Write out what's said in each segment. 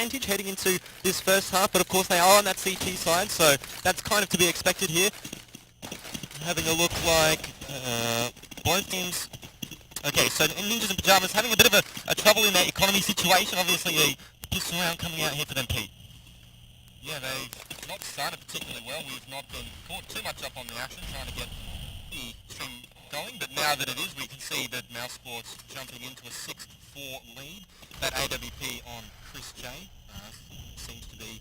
advantage heading into this first half, but of course they are on that CT side, so that's kind of to be expected here. Having a look like both teams. Okay, so Ninjas in Pyjamas having a bit of a trouble in that economy situation. Obviously, a pistol round coming out here for them, Pete. Yeah, they've not started particularly well. We've not been caught too much up on the action, trying to get the stream going. But now that it is, we can see that mousesports jumping into a 6-4 lead. That AWP on Chris J seems to be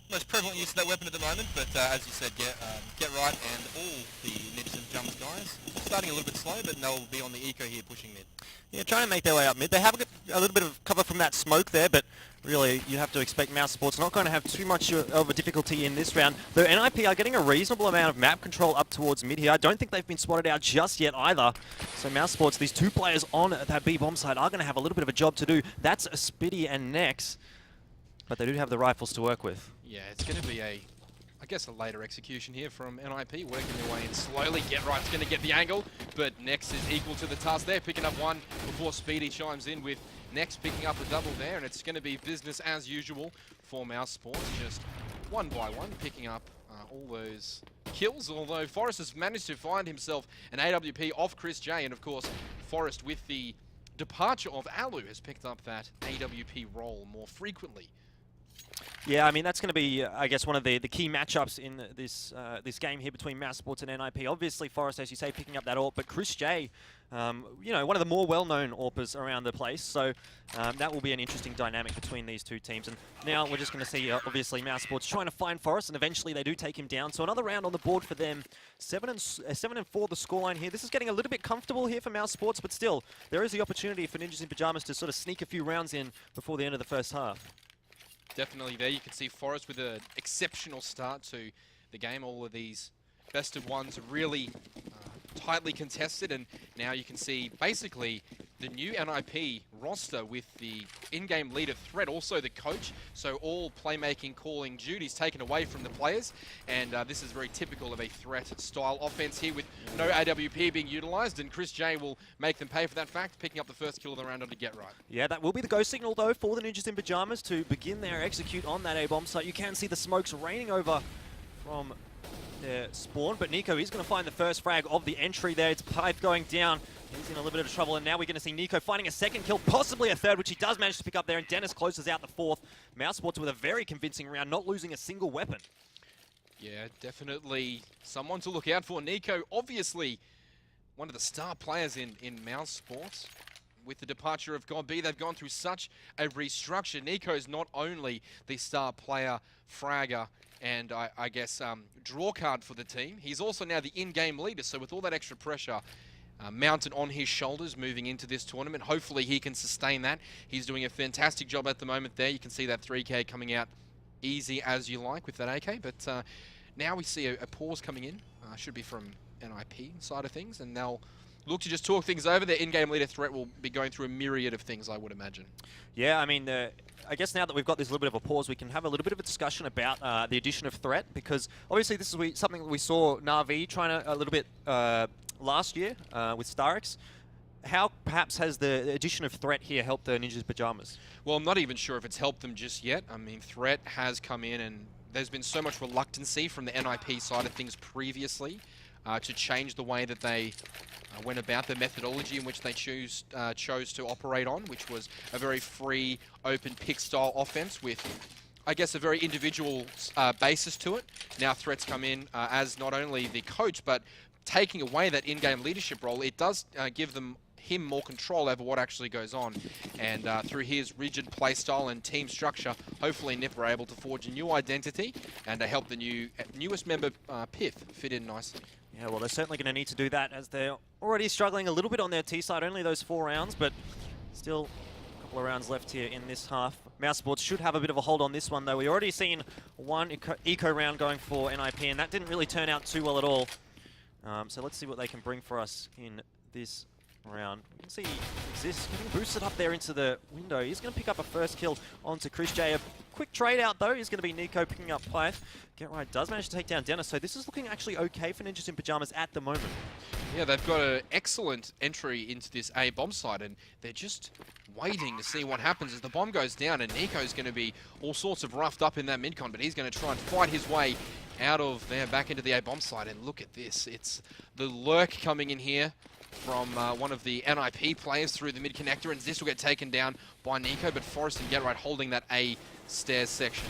the most prevalent use of that weapon at the moment. But as you said, get right, and all the NiPs and Jumps guys starting a little bit slow, but they'll be on the eco here pushing mid. Yeah, trying to make their way up mid. They have a little bit of cover from that smoke there, but really you have to expect mousesports not going to have too much of a difficulty in this round. Though NiP are getting a reasonable amount of map control up towards mid here. I don't think they've been spotted out just yet either. So mousesports, these two players on that B bomb side are going to have a little bit of a job to do. That's a Spitty and Nex, but they do have the rifles to work with. Yeah, it's going to be I guess a later execution here from NiP, working their way in slowly. Get Right's going to get the angle, but Nex is equal to the task there, picking up one before Speedy chimes in with Nex picking up a double there, and it's going to be business as usual for mousesports, just one by one, picking up all those kills, although Forrest has managed to find himself an AWP off Chris J, and of course, Forrest with the departure of Alu has picked up that AWP role more frequently. Yeah, I mean, that's going to be, I guess, one of the key matchups in this this game here between mousesports and NiP. Obviously, Forrest, as you say, picking up that AWP, but Chris J, you know, one of the more well-known AWPers around the place, so that will be an interesting dynamic between these two teams. And now we're just going to see, obviously, mousesports trying to find Forrest, and eventually they do take him down. So another round on the board for them. 7 and 4 the scoreline here. This is getting a little bit comfortable here for mousesports, but still, there is the opportunity for Ninjas in Pyjamas to sort of sneak a few rounds in before the end of the first half. Definitely there. You can see Forrest with an exceptional start to the game. All of these best of ones are really tightly contested, and now you can see basically the new NiP roster with the in-game leader Threat, also the coach, so all playmaking, calling duties taken away from the players, and this is very typical of a Threat-style offense here with no AWP being utilized, and Chris J will make them pay for that fact, picking up the first kill of the round on to Get Right. Yeah, that will be the go signal, though, for the Ninjas in Pyjamas to begin their execute on that A-bomb site. You can see the smokes raining over from their spawn, but Nico is going to find the first frag of the entry there. It's Pipe going down. He's in a little bit of trouble, and now we're going to see Nico finding a second kill, possibly a third, which he does manage to pick up there, and Dennis closes out the fourth. mousesports with a very convincing round, not losing a single weapon. Yeah, definitely someone to look out for. Nico, obviously one of the star players in mousesports. With the departure of God B, they've gone through such a restructure. Nico's not only the star player, fragger, and I guess draw card for the team, he's also now the in-game leader. So with all that extra pressure mounted on his shoulders moving into this tournament, hopefully he can sustain that. He's doing a fantastic job at the moment there. You can see that 3K coming out easy as you like with that AK, but now we see a pause coming in. Should be from NiP side of things, and they'll look to just talk things over. Their in-game leader Threat will be going through a myriad of things, I would imagine. Yeah, I mean, I guess now that we've got this little bit of a pause, we can have a little bit of a discussion about the addition of Threat, because obviously this is something that we saw Na'Vi trying to a little bit last year with Starix. How perhaps has the addition of Threat here helped the Ninjas Pyjamas? Well, I'm not even sure if it's helped them just yet. I mean, Threat has come in, and there's been so much reluctancy from the NiP side of things previously to change the way that they went about the methodology in which they chose to operate on, which was a very free, open pick style offense with, I guess, a very individual basis to it. Now Threat's come in as not only the coach, but taking away that in-game leadership role. It does give him more control over what actually goes on, and through his rigid playstyle and team structure, hopefully NiP are able to forge a new identity and to help the newest member Pith fit in nicely. Yeah, well, they're certainly going to need to do that, as they're already struggling a little bit on their T side, only those 4 rounds, but still a couple of rounds left here in this half. mousesports should have a bit of a hold on this one, though. We already seen one eco round going for NiP, and that didn't really turn out too well at all. So let's see what they can bring for us in this round. You can see Exist getting boosted up there into the window. He's going to pick up a first kill onto Chris J. A quick trade out though is going to be Nico picking up Pyth. Get Right does manage to take down Dennis, so this is looking actually okay for Ninjas in Pyjamas at the moment. Yeah, they've got an excellent entry into this A bomb site, and they're just waiting to see what happens as the bomb goes down, and NiPo's going to be all sorts of roughed up in that mid-con, but he's going to try and fight his way out of there back into the A bomb site. And look at this. It's the lurk coming in here from one of the NiP players through the mid-connector, and this will get taken down by NiPo, but Forrest and GetRight holding that A stairs section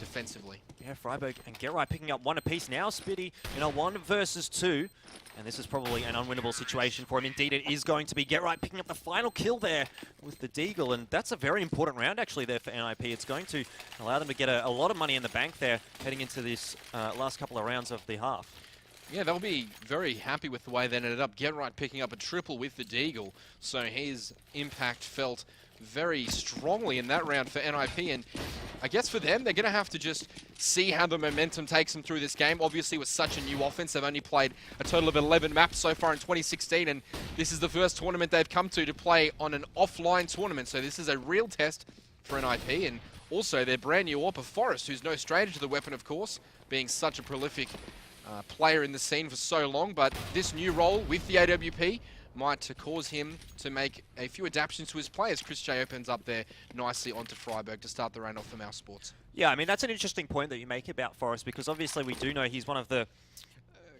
defensively. Yeah, Freiburg and GetRight picking up one apiece now. Spitty in a 1 versus 2. And this is probably an unwinnable situation for him. Indeed, it is going to be GetRight picking up the final kill there with the Deagle. And that's a very important round, actually, there for NiP. It's going to allow them to get a lot of money in the bank there heading into this last couple of rounds of the half. Yeah, they'll be very happy with the way they ended up. GetRight picking up a triple with the Deagle. So his impact felt very strongly in that round for NiP, and I guess for them, they're going to have to just see how the momentum takes them through this game. Obviously, with such a new offense, they've only played a total of 11 maps so far in 2016, and this is the first tournament they've come to play on an offline tournament, so this is a real test for NiP, and also their brand new AWP, Forrest, who's no stranger to the weapon, of course, being such a prolific player in the scene for so long, but this new role with the AWP might cause him to make a few adaptations to his play as Chris J opens up there nicely onto Freiburg to start the round off for mousesports. Yeah, I mean, that's an interesting point that you make about Forrest, because obviously we do know he's one of the,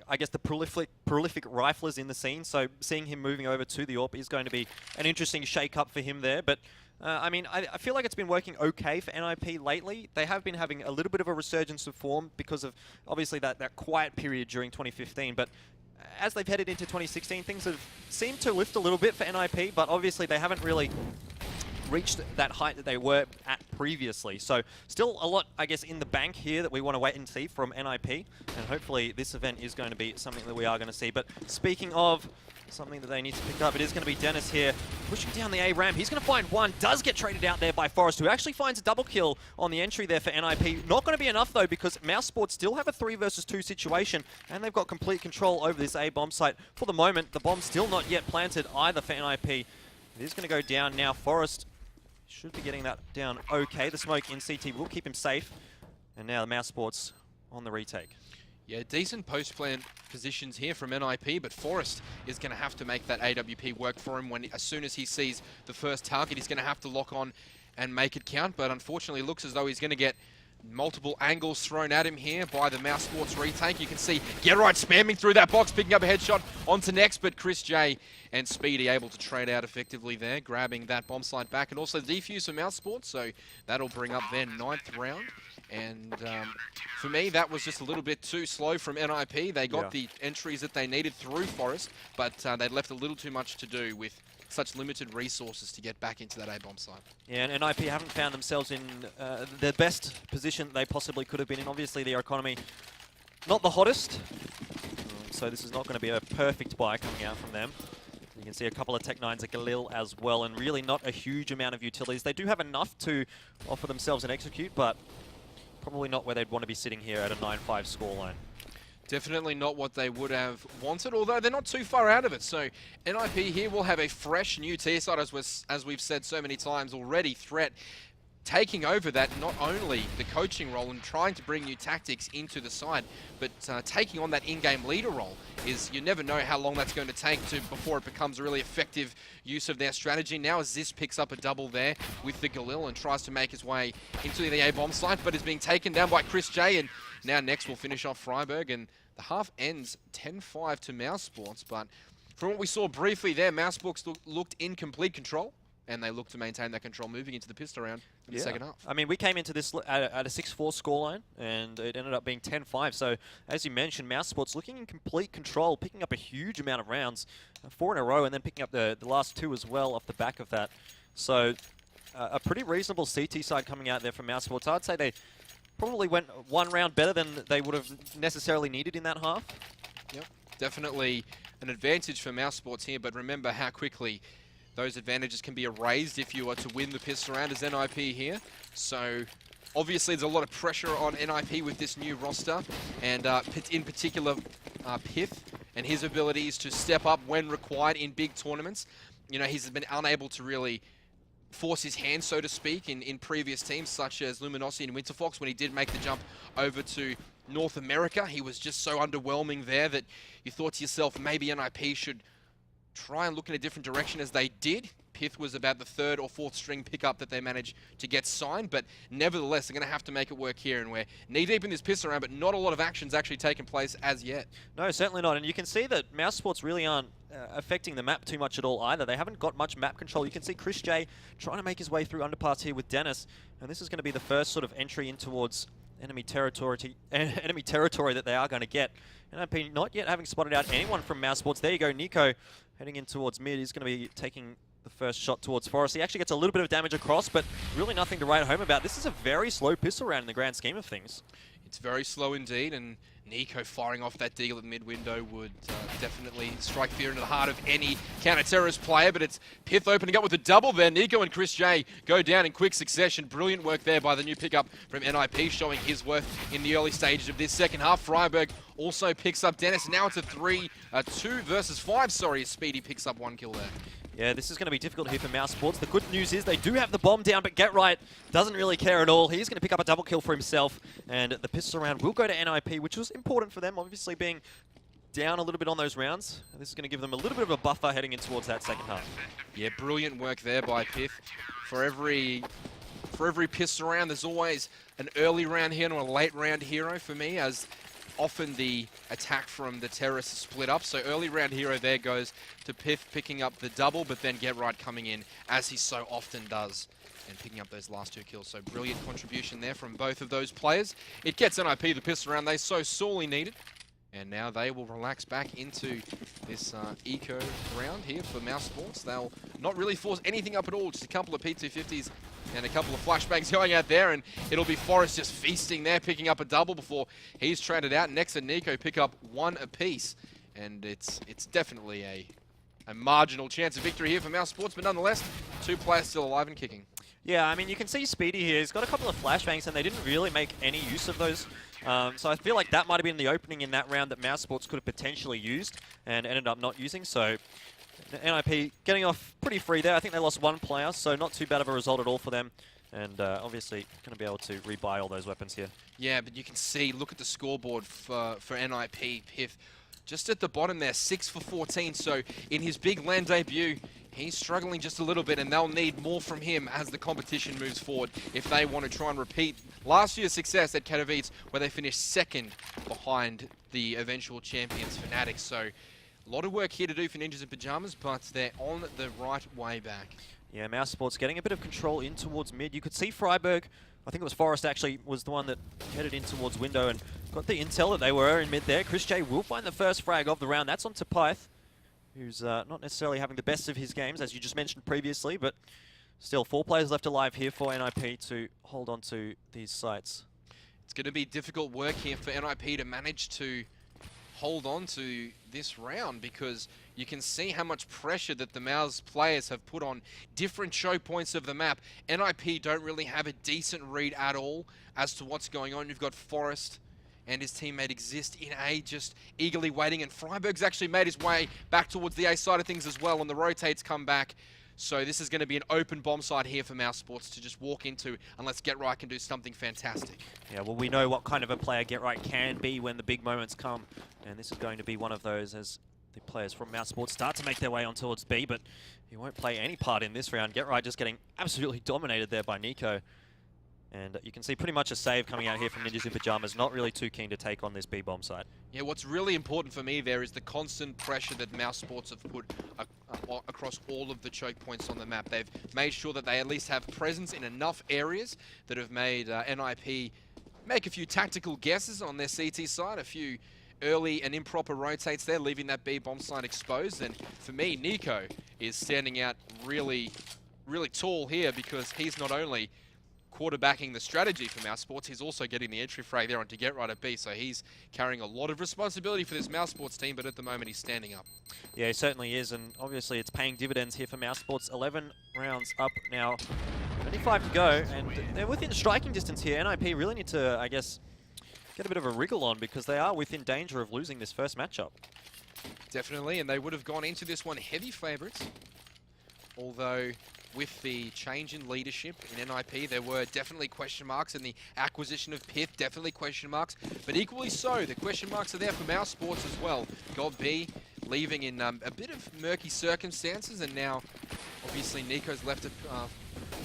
I guess, the prolific riflers in the scene, so seeing him moving over to the AWP is going to be an interesting shake-up for him there, but I mean, I feel like it's been working okay for NiP lately. They have been having a little bit of a resurgence of form because of, obviously, that quiet period during 2015, but as they've headed into 2016, things have seemed to lift a little bit for NiP, but obviously they haven't really reached that height that they were at previously. So still a lot, I guess, in the bank here that we want to wait and see from NiP, and hopefully this event is going to be something that we are going to see. But speaking of something that they need to pick up, it is going to be Dennis here pushing down the A ramp. He's going to find one, does get traded out there by Forrest, who actually finds a double kill on the entry there for NiP. Not going to be enough though, because mousesports still have a 3 versus 2 situation, and they've got complete control over this A bomb site. For the moment, the bomb's still not yet planted either for NiP. It is going to go down now. Forrest should be getting that down okay. The smoke in CT will keep him safe, and now the mousesports on the retake. Yeah, decent post-plant positions here from NiP, but Forrest is going to have to make that AWP work for him as soon as he sees the first target. He's going to have to lock on and make it count, but unfortunately it looks as though he's going to get multiple angles thrown at him here by the mousesports retake. You can see GetRight spamming through that box, picking up a headshot onto next, but Chris J and Speedy able to trade out effectively there, grabbing that bomb site back, and also the defuse for mousesports, so that'll bring up their 9th round. And for me, that was just a little bit too slow from NiP. They got the entries that they needed through Forrest, but they left a little too much to do with such limited resources to get back into that A-bomb site. Yeah, and NiP haven't found themselves in the best position they possibly could have been in. Obviously, their economy not the hottest, so this is not going to be a perfect buy coming out from them. You can see a couple of Tech 9s at Galil as well, and really not a huge amount of utilities. They do have enough to offer themselves an execute, but probably not where they'd want to be sitting here at a 9-5 scoreline. Definitely not what they would have wanted, although they're not too far out of it. So NiP here will have a fresh new tier side, as we've said so many times already. Threat taking over that, not only the coaching role and trying to bring new tactics into the side, but taking on that in-game leader role. Is you never know how long that's going to take before it becomes a really effective use of their strategy. Now as Ziz picks up a double there with the Galil and tries to make his way into the A-bomb site, but is being taken down by Chris J, and now next will finish off Freiburg, and the half ends 10-5 to mousesports. But from what we saw briefly there, mousesports looked in complete control, and they look to maintain that control moving into the pistol round in the second half. I mean, we came into this at a 6-4 scoreline, and it ended up being 10-5. So, as you mentioned, mousesports looking in complete control, picking up a huge amount of rounds, 4 in a row, and then picking up the last 2 as well off the back of that. So, a pretty reasonable CT side coming out there from mousesports. I'd say they probably went 1 round better than they would have necessarily needed in that half. Yep, definitely an advantage for mousesports here, but remember how quickly those advantages can be erased if you are to win the pistol round as NiP here. So obviously there's a lot of pressure on NiP with this new roster, and in particular Pith and his abilities to step up when required in big tournaments. You know, he's been unable to really force his hand, so to speak, in previous teams such as Luminosity and Winterfox when he did make the jump over to North America. He was just so underwhelming there that you thought to yourself, maybe NiP should try and look in a different direction, as they did. Pith was about the 3rd or 4th string pickup that they managed to get signed, but nevertheless, they're going to have to make it work here, and we're knee-deep in this piss around, but not a lot of action's actually taken place as yet. No, certainly not, and you can see that mousesports really aren't affecting the map too much at all either. They haven't got much map control. You can see Chris J trying to make his way through underpass here with Dennis, and this is going to be the first sort of entry in towards enemy territory that they are going to get. NiP not yet having spotted out anyone from mousesports. There you go, Nico heading in towards mid. He's going to be taking the first shot towards Forest. He actually gets a little bit of damage across, but really nothing to write home about. This is a very slow pistol round in the grand scheme of things. It's very slow indeed, and Nico firing off that deagle at mid window would definitely strike fear into the heart of any counter-terrorist player, but it's Pith opening up with a double there. Nico and Chris J go down in quick succession. Brilliant work there by the new pickup from NiP, showing his worth in the early stages of this second half. Freiburg also picks up Dennis. Now it's a 2 versus 5, sorry, as Speedy picks up 1 kill there. Yeah, this is going to be difficult here for mousesports. The good news is they do have the bomb down, but Get Right doesn't really care at all. He's going to pick up a double kill for himself, and the pistol round will go to NiP, which was important for them, obviously being down a little bit on those rounds. This is going to give them a little bit of a buffer heading in towards that second half. Yeah, brilliant work there by Pith. For every pistol round, there's always an early round hero and a late round hero for me, as often the attack from the terrorists is split up. So early round hero there goes to Pith picking up the double, but then Get Right coming in, as he so often does, and picking up those last 2 kills. So brilliant contribution there from both of those players. It gets NiP the pistol round they so sorely needed. And now they will relax back into this eco round here for mousesports. They'll not really force anything up at all, just a couple of P250s and a couple of flashbangs going out there, and it'll be Forrest just feasting there, picking up a double before he's traded out. Next and Nico pick up 1 apiece, and it's definitely a marginal chance of victory here for mousesports, but nonetheless, 2 players still alive and kicking. Yeah, I mean, you can see Speedy here. He's got a couple of flashbangs, and they didn't really make any use of those. So I feel like that might have been the opening in that round that mousesports could have potentially used and ended up not using. So NiP getting off pretty free there. I think they lost 1 player, so not too bad of a result at all for them. And obviously going to be able to rebuy all those weapons here. Yeah, but you can see, look at the scoreboard for NiP. Pith just at the bottom there, 6 for 14. So in his big LAN debut, he's struggling just a little bit, and they'll need more from him as the competition moves forward if they want to try and repeat last year's success at Katowice, where they finished 2nd behind the eventual champions, Fnatic. So a lot of work here to do for Ninjas in Pyjamas, but they're on the right way back. Yeah, mousesports getting a bit of control in towards mid. You could see Freiburg, I think it was Forrest actually, was the one that headed in towards window and got the intel that they were in mid there. Chris J will find the first frag of the round. That's on to Pyth, who's not necessarily having the best of his games, as you just mentioned previously, but still 4 players left alive here for NiP to hold on to these sites. It's going to be difficult work here for NiP to manage to hold on to this round, because you can see how much pressure that the Mouse players have put on different choke points of the map. NiP don't really have a decent read at all as to what's going on. You've got Forrest and his teammate Exist in A, just eagerly waiting, and Freiburg's actually made his way back towards the A side of things as well, and the rotates come back. So this is going to be an open bomb site here for mousesports to just walk into, unless Get Right can do something fantastic. Yeah, well, we know what kind of a player Get Right can be when the big moments come, and this is going to be one of those as the players from mousesports start to make their way on towards B, but he won't play any part in this round. Get Right just getting absolutely dominated there by Nico. And you can see pretty much a save coming out here from Ninjas in Pyjamas, not really too keen to take on this B-bomb site. Yeah, what's really important for me there is the constant pressure that mousesports have put across all of the choke points on the map. They've made sure that they at least have presence in enough areas that have made NiP make a few tactical guesses on their CT side, a few early and improper rotates there, leaving that B-bomb site exposed. And for me, Nico is standing out really, really tall here, because he's not only quarterbacking the strategy for mousesports, he's also getting the entry frag there onto Get Right at B, so he's carrying a lot of responsibility for this mousesports team, but at the moment he's standing up. Yeah, he certainly is, and obviously it's paying dividends here for mousesports. 11 rounds up now, 25 to go, and they're within striking distance here. NiP really need to, I guess, get a bit of a wriggle on, because they are within danger of losing this first matchup. Definitely, and they would have gone into this one heavy favourites, although with the change in leadership in NiP, there were definitely question marks, and the acquisition of Pith, definitely question marks. But equally so, the question marks are there for mousesports as well. God B leaving in a bit of murky circumstances, and now obviously Nico's left to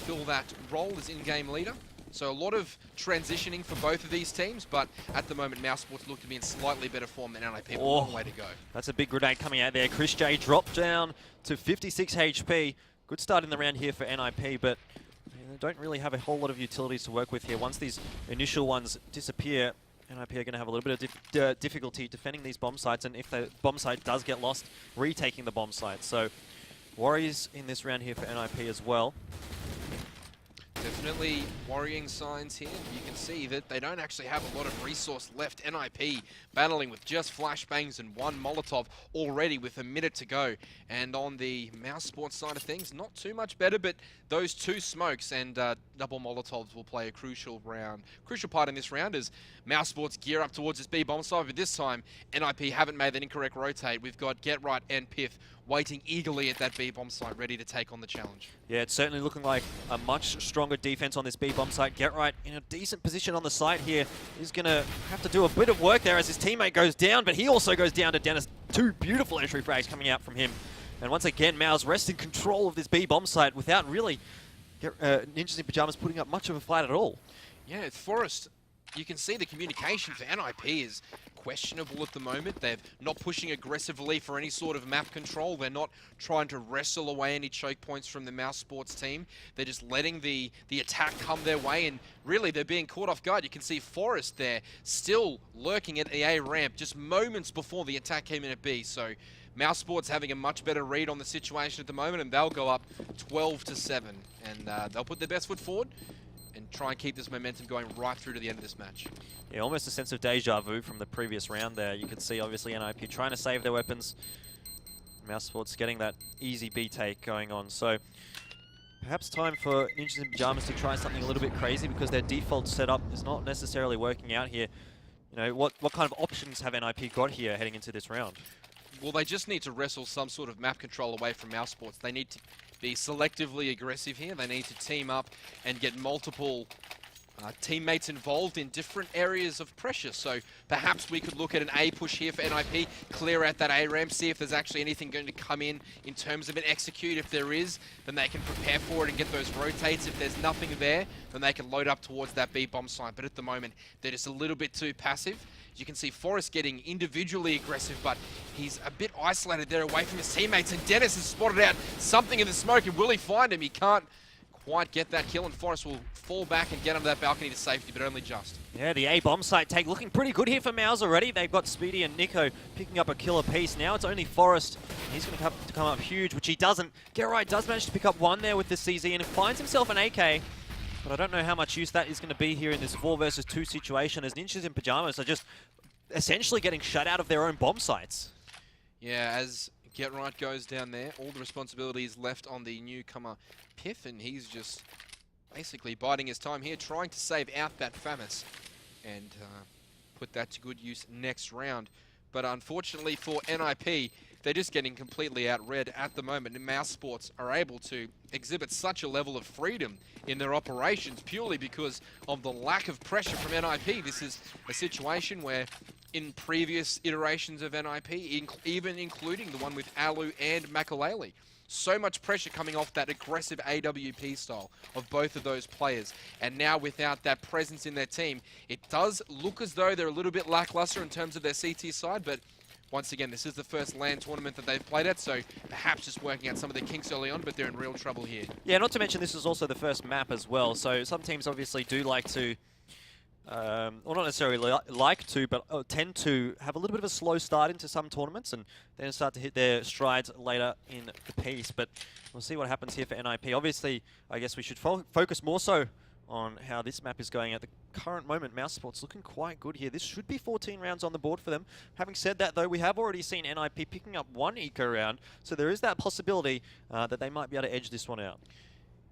fill that role as in-game leader. So a lot of transitioning for both of these teams, but at the moment mousesports look to be in slightly better form than NiP. A long way to go. That's a big grenade coming out there. Chris J dropped down to 56 HP. Good start in the round here for NiP, but they don't really have a whole lot of utilities to work with here. Once these initial ones disappear, NiP are going to have a little bit of difficulty defending these bomb sites, and if the bomb site does get lost, retaking the bomb site. So worries in this round here for NiP as well. Definitely worrying signs here. You can see that they don't actually have a lot of resource left. NiP battling with just flashbangs and one Molotov already with a minute to go. And on the mousesports side of things, not too much better, but those two smokes and double Molotovs will play a crucial part in this round as mousesports gear up towards this B bomb site. But this time, NiP haven't made that incorrect rotate. We've got Get Right and Pith waiting eagerly at that B bomb site, ready to take on the challenge. Yeah, it's certainly looking like a much stronger defense on this B bomb site. Get Right in a decent position on the site here. He's going to have to do a bit of work there as his teammate goes down, but he also goes down to Dennis. Two beautiful entry frags coming out from him. And once again, Mouse rests in control of this B bomb site without really Ninjas in Pyjamas putting up much of a fight at all. Yeah, it's Forest. You can see the communication for NiP is questionable at the moment. They're not pushing aggressively for any sort of map control. They're not trying to wrestle away any choke points from the mousesports team. They're just letting the attack come their way, and really they're being caught off guard. You can see Forest there still lurking at the A ramp just moments before the attack came in at B. So mousesports having a much better read on the situation at the moment, and they'll go up 12-7, and they'll put their best foot forward and try and keep this momentum going right through to the end of this match. Yeah, almost a sense of deja vu from the previous round there. You could see, obviously, NiP trying to save their weapons. mousesports getting that easy B take going on. So perhaps time for Ninjas in Pyjamas to try something a little bit crazy because their default setup is not necessarily working out here. You know, what kind of options have NiP got here heading into this round? Well, they just need to wrestle some sort of map control away from mousesports. They need to be selectively aggressive here. They need to team up and get multiple teammates involved in different areas of pressure. So perhaps we could look at an A push here for NiP, clear out that A ramp, see if there's actually anything going to come in terms of an execute. If there is, then they can prepare for it and get those rotates. If there's nothing there, then they can load up towards that B bomb site. But at the moment, they're just a little bit too passive. You can see Forrest getting individually aggressive, but he's a bit isolated there away from his teammates, and Dennis has spotted out something in the smoke, and will he find him? He can't quite get that kill, and Forrest will fall back and get under that balcony to safety, but only just. Yeah, the A bomb site take looking pretty good here for Mouse already. They've got Speedy and Nico picking up a kill apiece. Now it's only Forrest. He's going to come up huge, which he doesn't. Get Right does manage to pick up one there with the CZ, and finds himself an AK. But I don't know how much use that is going to be here in this 4 versus 2 situation, as Ninjas in Pyjamas are just essentially getting shut out of their own bomb sites. Yeah, as Get Right goes down there, all the responsibility is left on the newcomer Pith, and he's just basically biding his time here, trying to save out that FAMAS and put that to good use next round. But unfortunately for NiP, they're just getting completely outread at the moment, and mousesports are able to exhibit such a level of freedom in their operations purely because of the lack of pressure from NiP. This is a situation where in previous iterations of NiP, even including the one with Alu and Makalele, so much pressure coming off that aggressive AWP style of both of those players. And now without that presence in their team, it does look as though they're a little bit lackluster in terms of their CT side, but once again, this is the first LAN tournament that they've played at, so perhaps just working out some of the kinks early on, but they're in real trouble here. Yeah, not to mention this is also the first map as well, so some teams obviously do like to, well, not necessarily like to, but tend to have a little bit of a slow start into some tournaments and then start to hit their strides later in the piece. But we'll see what happens here for NiP. Obviously, I guess we should focus more so on how this map is going at the current moment. mousesports looking quite good here. This should be 14 rounds on the board for them. Having said that, though, we have already seen NiP picking up 1 eco round, so there is that possibility that they might be able to edge this one out.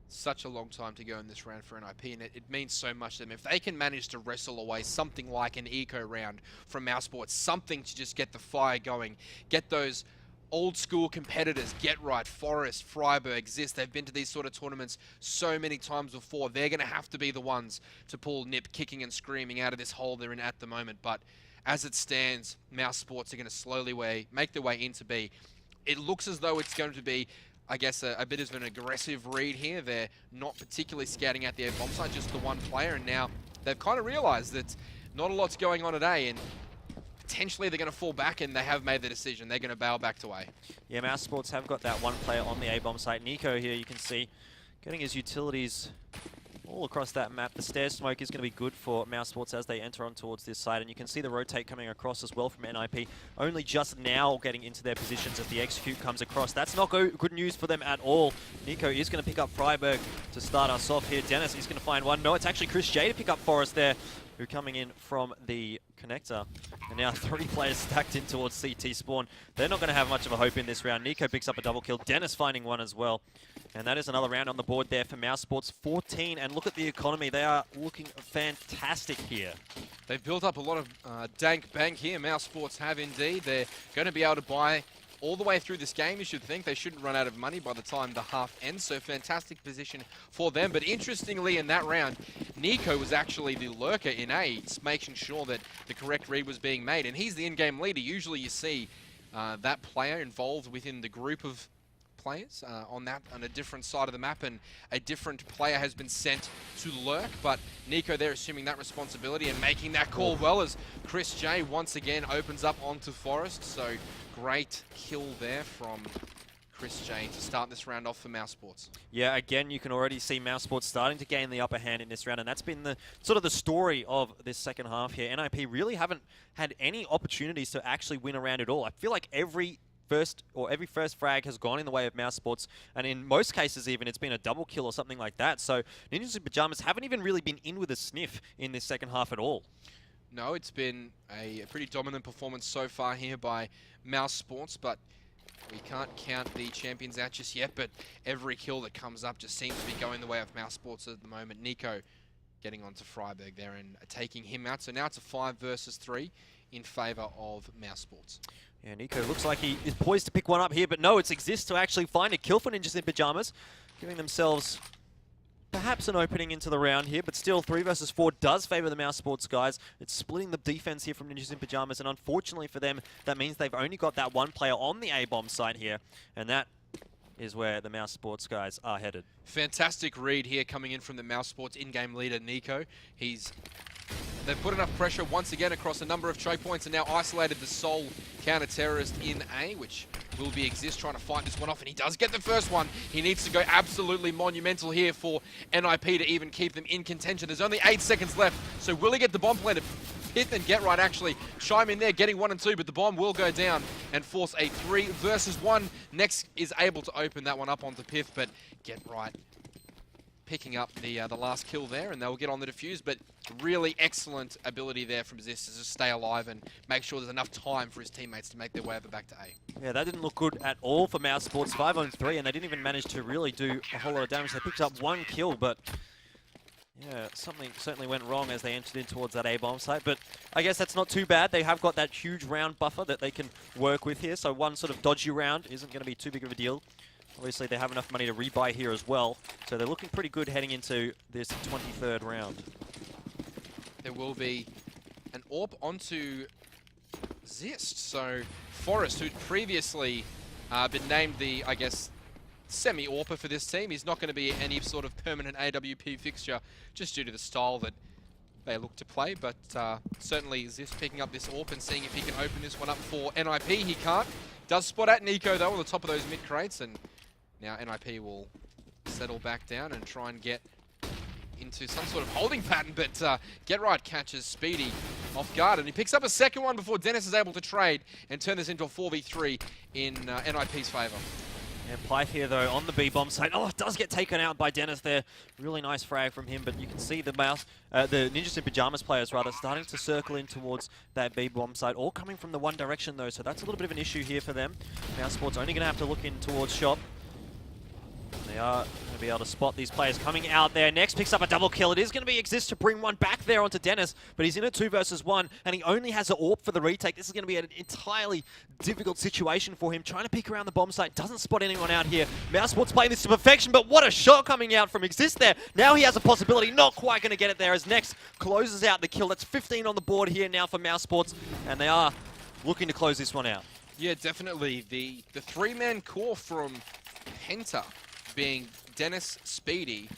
Such a long time to go in this round for NiP, and it means so much to them. If they can manage to wrestle away something like an eco round from mousesports, something to just get the fire going, get those old school competitors, Get Right, Forest, Freiburg, Zist, they've been to these sort of tournaments so many times before. They're going to have to be the ones to pull NiP kicking and screaming out of this hole they're in at the moment. But as it stands, mousesports are going to slowly make their way into B. It looks as though it's going to be, I guess, a bit of an aggressive read here. They're not particularly scouting out the A bomb site, just the one player, and now they've kind of realized that not a lot's going on today, and potentially they're going to fall back, and they have made the decision. They're going to bail back to A. Yeah, mousesports have got that one player on the A bomb site. NiP here, you can see, getting his utilities all across that map. The stair smoke is going to be good for mousesports as they enter on towards this side, and you can see the rotate coming across as well from NiP. Only just now getting into their positions as the execute comes across. That's not good news for them at all. NiP is going to pick up Freiburg to start us off here. Dennis is going to find one. No, it's actually Chris J to pick up Forest there, who coming in from the connector. And now 3 players stacked in towards CT spawn. They're not going to have much of a hope in this round. NiP picks up a double kill. Dennis finding one as well. And that is another round on the board there for mousesports. 14, and look at the economy. They are looking fantastic here. They've built up a lot of dank bank here. mousesports have indeed. They're going to be able to buy all the way through this game, you should think. They shouldn't run out of money by the time the half ends, so fantastic position for them. But interestingly, in that round, NiP was actually the lurker in A, making sure that the correct read was being made, and he's the in-game leader. Usually you see that player involved within the group of players on a different side of the map, and a different player has been sent to lurk, but NiP there assuming that responsibility and making that call well, as Chris J once again opens up onto Forest. So great kill there from Chris J to start this round off for mousesports. Yeah, again, you can already see mousesports starting to gain the upper hand in this round, and that's been the sort of the story of this second half here. NiP really haven't had any opportunities to actually win a round at all. I feel like every first frag has gone in the way of mousesports, and in most cases even it's been a double kill or something like that. So Ninjas in Pajamas haven't even really been in with a sniff in this second half at all. No, it's been a pretty dominant performance so far here by mousesports, but we can't count the champions out just yet. But every kill that comes up just seems to be going the way of mousesports at the moment. NiP getting onto Freiburg there and taking him out. So now it's a 5 versus 3 in favour of mousesports. Yeah, NiP looks like he is poised to pick one up here, but no, it's Exist to actually find a kill for Ninjas in Pajamas, giving themselves perhaps an opening into the round here, but still 3 versus 4 does favour the mousesports guys. It's splitting the defense here from Ninjas in Pajamas, and unfortunately for them, that means they've only got that one player on the A-bomb site here, and that is where the mousesports guys are headed. Fantastic read here coming in from the mousesports in-game leader, NiP. They've put enough pressure once again across a number of choke points and now isolated the sole counter-terrorist in A, which will be Exist trying to fight this one off, and he does get the first one. He needs to go absolutely monumental here for NiP to even keep them in contention. There's only 8 seconds left, so will he get the bomb planted? Pith and Get Right actually chime in there, getting 1 and 2, but the bomb will go down and force a 3 versus 1. Next is able to open that one up onto Pith, but Get Right picking up the last kill there, and they'll get on the defuse, but really excellent ability there from Zist to just stay alive and make sure there's enough time for his teammates to make their way over back to A. Yeah, that didn't look good at all for mousesports. 5 on 3, and they didn't even manage to really do a whole lot of damage. They picked up 1 kill, but yeah, something certainly went wrong as they entered in towards that A-bomb site, but I guess that's not too bad. They have got that huge round buffer that they can work with here, so one sort of dodgy round isn't going to be too big of a deal. Obviously, they have enough money to rebuy here as well, so they're looking pretty good heading into this 23rd round. There will be an AWP onto Zist, so Forest, who'd previously been named the, I guess, semi-AWPer for this team, is not going to be any sort of permanent AWP fixture just due to the style that they look to play, but certainly Zist picking up this AWP and seeing if he can open this one up for NiP. He can't. Does spot at NiP though on the top of those mid crates, and now NiP will settle back down and try and get into some sort of holding pattern, but Get Right catches Speedy off guard, and he picks up a second one before Dennis is able to trade and turn this into a 4v3 in NiP's favour. And Pyth here, though, on the B-bomb site. Oh, it does get taken out by Dennis there. Really nice frag from him, but you can see the Ninjas in Pajamas players, rather, starting to circle in towards that B-bomb site, all coming from the one direction, though, so that's a little bit of an issue here for them. mousesports only going to have to look in towards shop. They are Going to be able to spot these players coming out there. Next picks up a double kill. It is going to be Exist to bring one back there onto Dennis, but he's in a 2 versus 1, and he only has an AWP for the retake. This is going to be an entirely difficult situation for him. Trying to peek around the bomb site, doesn't spot anyone out here. mousesports playing this to perfection, but what a shot coming out from Exist there. Now he has a possibility, not quite going to get it there, as Next closes out the kill. That's 15 on the board here now for mousesports, and they are looking to close this one out. Yeah, definitely. The three-man core from Penta being Dennis, Speedy,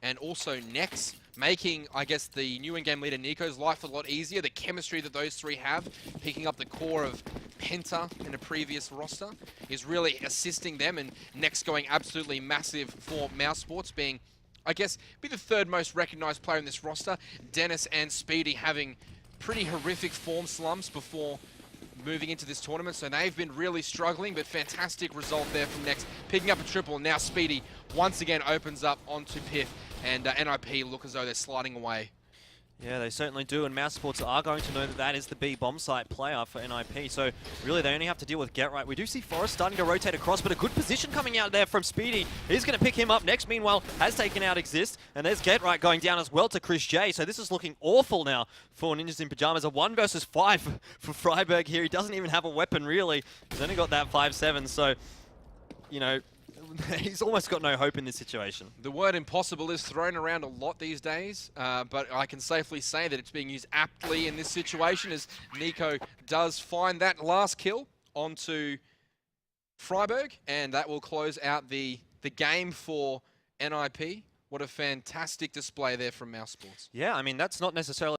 and also Nex, making, I guess, the new in-game leader NiCo's life a lot easier. The chemistry that those three have, picking up the core of Penta in a previous roster, is really assisting them, and Nex going absolutely massive for mousesports, being, I guess, be the third most recognized player in this roster. Dennis and Speedy having pretty horrific form slumps before moving into this tournament, so they've been really struggling, but fantastic result there from Next, picking up a triple, and now Speedy once again opens up onto Piff, and NiP look as though they're sliding away. Yeah, they certainly do, and mousesports are going to know that that is the B bomb site player for NiP, so really they only have to deal with Get Right. We do see Forrest starting to rotate across, but a good position coming out there from Speedy. He's going to pick him up next. Meanwhile, has taken out Exist, and there's Get Right going down as well to Chris J, so this is looking awful now for Ninjas in Pajamas. A 1 versus 5 for Freiburg here. He doesn't even have a weapon, really. He's only got that 5-7, so, you know, he's almost got no hope in this situation. The word impossible is thrown around a lot these days, but I can safely say that it's being used aptly in this situation, as NiCo does find that last kill onto Freiburg, and that will close out the game for NiP. What a fantastic display there from mousesports. Yeah, I mean, that's not necessarily